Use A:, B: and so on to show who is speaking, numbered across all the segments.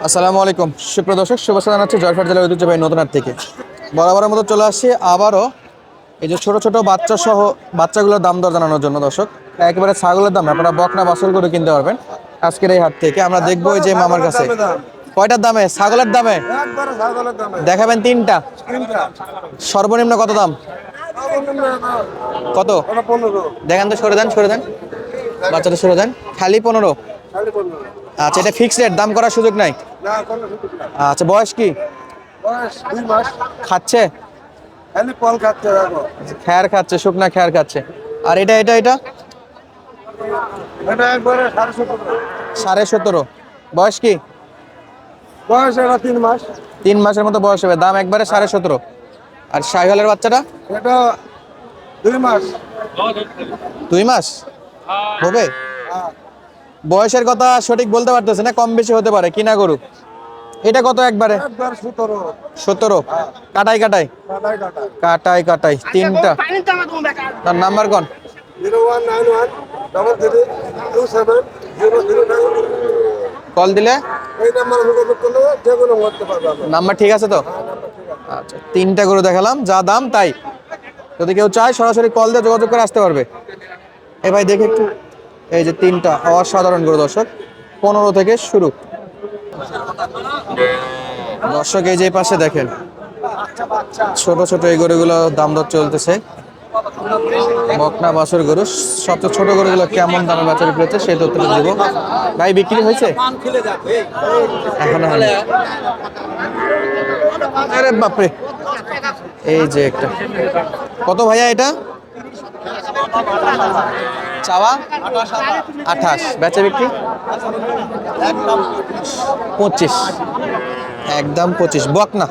A: আসসালামু আলাইকুম সুপ্রিয় দর্শক, শুভেচ্ছা জানাচ্ছি জয়পুরহাট জেলার ঐতিহ্যবাহী নতুনহাট থেকে। বরাবরের মতো চলে আসছি আবারও এই যে ছোট ছোট বাচ্চা সহ বাচ্চাগুলোর দাম দর জানানোর জন্য। দর্শক, একেবারে ছাগলের দাম আপনারা বকনা বাছুর করে কিনতে পারবেন আজকের এই হাট থেকে। আমরা দেখবো এই যে মামার কাছে কয়টার দামে, ছাগলের দামে দেখাবেন তিনটা। সর্বনিম্ন কত দাম? কত দেখেন তো, সরে দেন সরে দেন, বাচ্চাটা সরে দেন। খালি 15? আচ্ছা, এটা ফিক্সড রেট, দাম করার সুযোগ নাই? আচ্ছা, বয়স কি? খাচ্ছে? খ্যার খাচ্ছে, শুকনা খ্যার খাচ্ছে। আর এটা এটা এটা 17.5। বয়স কি?
B: বয়স 3 মাস।
A: 3 মাসের মতো বয়স হবে, দাম একবারে 17.5। আর শাহিওয়ালের বাচ্চাটা?
B: এটা 2 মাস।
A: 2 মাস হবে? বয়সের কথা সঠিক বলতে পারতেছে না, কম বেশি হতে পারে, কিনা গরু। এটা কত একবারে? 17। কাটাই কাটাই কাটাই কাটাই তিনটা। তার নাম্বার কোন?
B: 0191332709।
A: কল দিলে
B: এই নাম্বারে যোগাযোগ করলে যে কোনো করতে পারবে আপনি।
A: নাম্বার ঠিক আছে তো? আচ্ছা, তিনটা গরু দেখালাম, যা দাম তাই। যদি কেউ চায় সরাসরি কল দিয়ে যোগাযোগ করে আসতে পারবে। এ ভাই দেখে একটু, এই যে তিনটা অসাধারণ গরু দর্শক, 15 থেকে শুরু। দর্শক এই যে পাশে দেখেন ছোট ছোট এই গরুগুলো দাম দর চলতেছে। বকনা বাছুর গরু, সবচেয়ে ছোট গরুগুলো কেমন দামে বেচা বিক্রি হচ্ছে সেই তথ্যটা দেব। ভাই বিক্রি হয়েছে এখনো? আরে বাপরে, এই যে একটা। কত ভাইয়া এটা? চাওয়া 28, বেচা বিক্রি 25, একদম 25। বকনা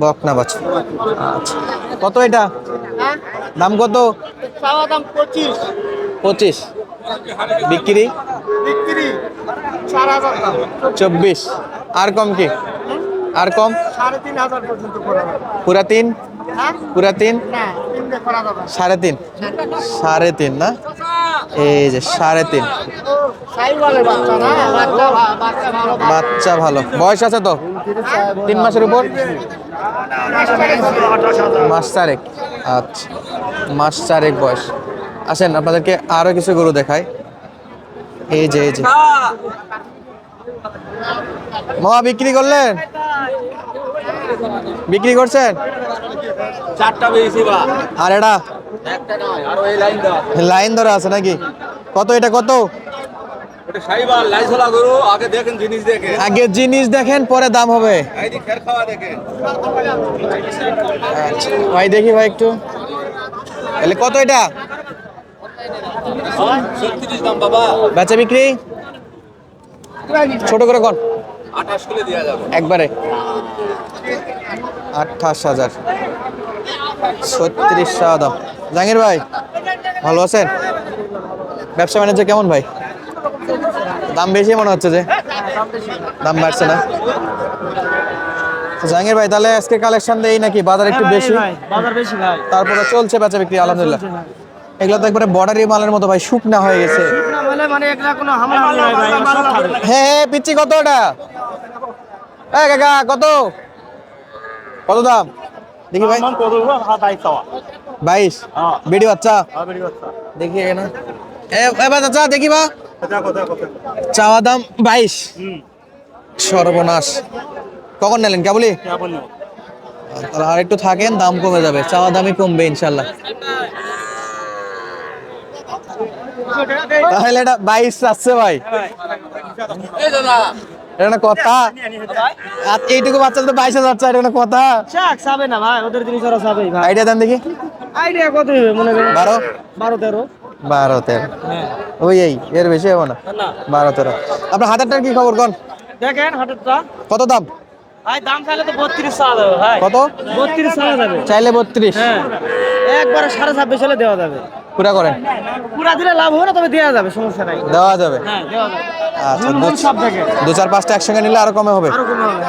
A: বকনা বাছুর। আচ্ছা, কত এটা দাম? কত? 25। বিক্রি 24। আর কম কি? আর কম?
B: 3,500 পর্যন্ত করা যাবে।
A: পুরা 3? পুরা 3?
B: না, 3 করা যাবে।
A: 3.5? 3.5 না, এই যে 3.5। বাচ্চা ভালো, বয়স আছে তো? 3 মাসের উপর? মাস 4। আচ্ছা, মাস 4 বয়স। আসেন আপনাদেরকে আরো কিছু গরু দেখাই। এই যে এই যে মামা বিক্রি করলেন? বিক্রি করছেন?
C: 4টা বেশি বা
A: আর এটা
C: একটা নয়, আর ওই লাইন দাও।
A: লাইন ধরে আছে নাকি? কত এটা? কত?
C: ওটা সাইবার লাইছলা গরু, আগে দেখেন জিনিস দেখে।
A: আগে জিনিস দেখেন, পরে দাম হবে।
C: এই যে খের খাওয়া দেখে।
A: আচ্ছা ভাই, দেখি ভাই একটু, তাহলে কত এটা?
C: 36 দাম বাবা।
A: বেচা বিক্রি ছোট করে কর,
C: 28 করে দেয়া যাবে।
A: একবারে 28,000। 36 টাকা দাম। জাহাঙ্গীর ভাই ভালো আছেন? ব্যবসা বাণিজ্য কেমন ভাই? দাম বেশি মনে হচ্ছে যে, দাম বাড়ছে না। জাহাঙ্গীর ভাই তাহলে আজকে কালেকশন দেই নাকি? বাজার একটু বেশি,
D: বাজার বেশি ভাই।
A: তারপরে চলছে বেচা বিক্রি আলহামদুলিল্লাহ। এগুলো তো একবারে বর্ডারি মালের মতো ভাই, শুকনা হয়ে গেছে।
D: না মানে এগুলা কোনো হামলা নাই ভাই, সব খাবে।
A: হ্যাঁ পিচ্ছি কত ওটা? কাকা কত কত দাম দেখি ভাই? 22 বেডি বাচ্চা দেখি না। এবার চাচা দেখি বা, চাওয়া দাম 22। সর্বনাশ, কখন নিলেন? কেবলই? তাহলে আর একটু থাকেন, দাম কমে যাবে, চাওয়া দামই কমবে ইনশাল্লাহ। তাহলে এটা 22 চাচ্ছে ভাই?
C: এই দাদা
A: এটা না কথা? আর এইটুকু বাচ্চা তো 22,000 চাই, এটা না কথা?
D: শাক চাবে না ভাই, ওদের জিনিস ওরা চাবে ভাই।
A: আইডিয়া দেন দেখি।
D: আইডিয়া কত হবে মনে করেন?
A: 12?
D: 12-13।
A: 12-13?
D: হ্যাঁ
A: ওই এই এর বেশি হবে না? 12-13। আপনার হাতেরটার কি খবর কোন?
D: দেখেন হাটেরটা
A: কত দাম?
D: ভাই, দাম চাইলে তো 32 চাওয়া যাবে ভাই।
A: কত?
D: 32 চাওয়া যাবে।
A: চাইলে 32?
D: হ্যাঁ, একবারে 26.5 হলে দেওয়া যাবে।
A: পুরা করেন,
D: পুরা দিলে লাভ হবে না, তবে দেওয়া যাবে, সমস্যা নাই।
A: দেওয়া যাবে।
D: হ্যাঁ, দেওয়া যাবে।
A: আচ্ছা,
D: মূল সব থেকে
A: দু চার পাঁচটা একসঙ্গে নিলে আরো কমে হবে।
D: আরো কমে হবে।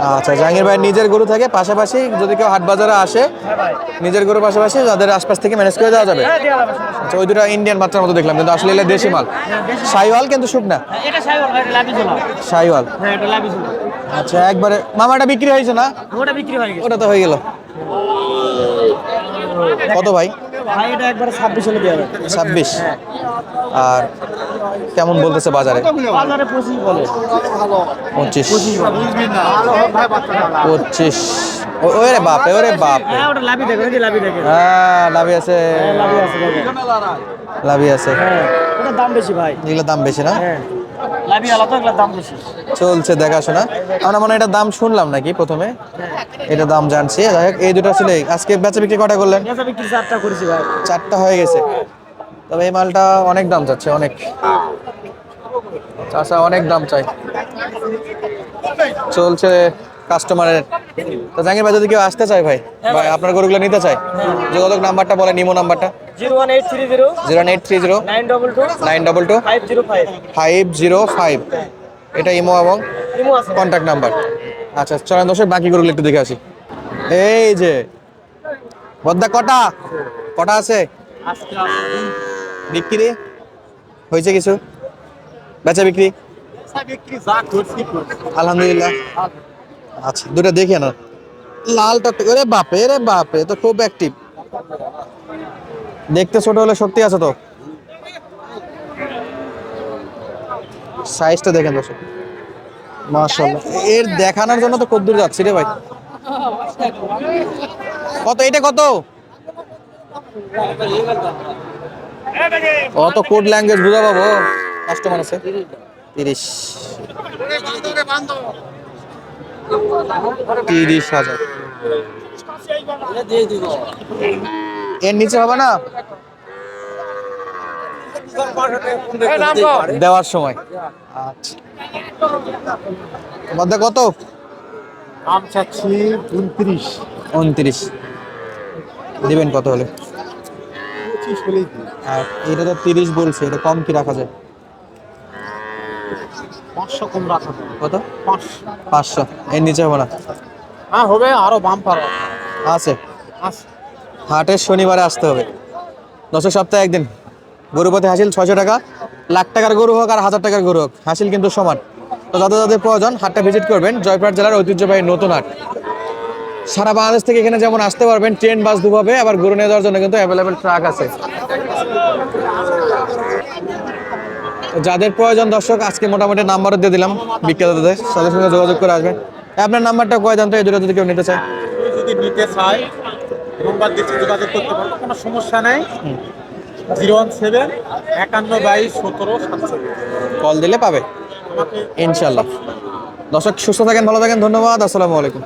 D: হ্যাঁ
A: আচ্ছা, জাহাঙ্গীর ভাই নিজের গরু থাকে, পাশাপাশি যদি কেউ হাট বাজারে আসে
D: হ্যাঁ ভাই,
A: নিজের গরু পাশাপাশি যাদের আশপাশ থেকে ম্যানেজ করে দেওয়া যাবে।
D: হ্যাঁ দেওয়া যাবে, সমস্যা নাই।
A: আচ্ছা, ওই দুটো ইন্ডিয়ান বাচ্চার মতো দেখলাম, কিন্তু আসলে এগুলো দেশি মাল, শাহিওয়াল কিন্তু শুকনা
D: হ্যাঁ, এটা সাইবার ভাই, এটা লাভি ঝোলা।
A: শাহিওয়াল।
D: হ্যাঁ, এটা লাভি ঝোলা।
A: আচ্ছা, একবারে মামাটা বিক্রি হয়েছে না?
D: ওটা বিক্রি হয়ে গেছে
A: ওটা তো হয়ে গেল। কত ভাই?
D: ভাই, এটা একবারে 26 হলে দেওয়া যাবে।
A: 26। আর কেমন বলতেছে বাজারে?
D: বাজারে 25 বলে।
A: 25।
B: ভালো হোক ভাই বাচ্চাটা।
A: 25। ওরে বাপরে, ওরে বাপরে।
D: হ্যাঁ, ওটা লাভি দেখো, এই যে লাভি দেখো।
A: হ্যাঁ, লাভি আছে,
D: হ্যাঁ, লাভি আছে দেখো।
A: লাভি আছে।
D: হ্যাঁ, ওটার দাম বেশি ভাই।
A: এগুলোর দাম বেশি না?
D: হ্যাঁ, লাভি আলাদা, এগুলোর দাম বেশি।
A: চলছে দেখাশোনা। আমরা মনে হয় এটার দাম শুনলাম নাকি প্রথমে, এটা দাম জানছি। যাই হোক, এই দুটো ছিল। আজকে বেচা বিক্রি কটা করলেন?
D: বেচা বিক্রি 4টা করেছি ভাই।
A: 4টা হয়ে গেছে। তবে এই মালটা অনেক দাম যাচ্ছে, অনেক। চাষা অনেক দাম চাই, চলছে কাস্টমারের। তো জাহাঙ্গীর ভাই, যদি কেউ আসতে চায় ভাই, ভাই আপনার গরুগুলো নিতে চায়, যোগাযোগ নাম্বারটা বলে, নিমো নাম্বারটা।
D: 01830
A: 01830
D: 922
A: 922
D: 505।
A: 505। এটা ইমো এবং
D: ইমো আছে।
A: Contact number. আচ্ছা, চলেন দর্শক, বাকি গরুগুলো একটু দেখে আসি। এই যে বদ্দা, কটা কটা আছে
D: আজকে
A: বিক্রি হয়েছে? কিছু বেচা বিক্রি? আলহামদুলিল্লাহ। আচ্ছা, দুটো দেখি না। লালটা তো, ওরে বাপে, রে বাপে, তো খুব অ্যাক্টিভ। দেখতে ছোট হলে শক্তি আছে তো। সাইজটা দেখেন দর্শক, মাশাআল্লাহ। এর দেখানোর জন্য তো কদ্দূর যাচ্ছি রে ভাই। কত এটা, কত? অত কোড ল্যাঙ্গুয়েজ বুঝা পাবো, কাস্টমার আছে। 30। 30,000। এর নিচে হবে না দেওয়ার সময়? আচ্ছা, মধ্যে কত?
B: দাম চাচ্ছি 29।
A: 29 দিবেন কত হলে?
B: 25 হলেই দিই।
A: আর এটা তো 30 বলছে, এটা কম কি রাখা যায়?
B: 500 কম রাখা যাবে।
A: কত?
B: 500।
A: 500। এর নিচে হবে না?
B: হ্যাঁ হবে, আরো বাম্পার
A: আছে।
B: আছে।
A: হাটের শনিবারে আসতে হবে। 10 সপ্তাহে একদিন। গরুপতি হাসিল 600 টাকা। লাখ টাকার গরু হোক আর 1000 টাকার গরু হোক, হাসিল কিন্তু সমান। তো যাদের যাদের প্রয়োজন, হাটটা ভিজিট করবেন। জয়পুরহাট জেলার ঐতিহ্যবাহী নতুন হাট। সারা বাংলাদেশ থেকে এখানে যেমন আসতে পারবেন, ট্রেন বাস দুভাবে, আবার গরু নিয়ে যাওয়ার জন্য কিন্তু অ্যাভেলেবেল ট্রাক আছে। তো যাদের প্রয়োজন দর্শক, আজকে মোটামুটি নাম্বারও দিয়ে দিলাম বিক্রেতাদের, তাদের সঙ্গে যোগাযোগ করে আসবেন। আপনার নাম্বারটা কয় জানতো, এই দুটো যদি কেউ নিতে চায়?
B: যদি নিতে চাই, নম্বর দিচ্ছি, যোগাযোগ করতে পারবো, কোনো সমস্যা নাই। 017 51 22 17 7।
A: কল দিলে পাবে ইনশাল্লাহ। দর্শক, সুস্থ থাকেন, ভালো থাকেন, ধন্যবাদ, আসসালামু আলাইকুম।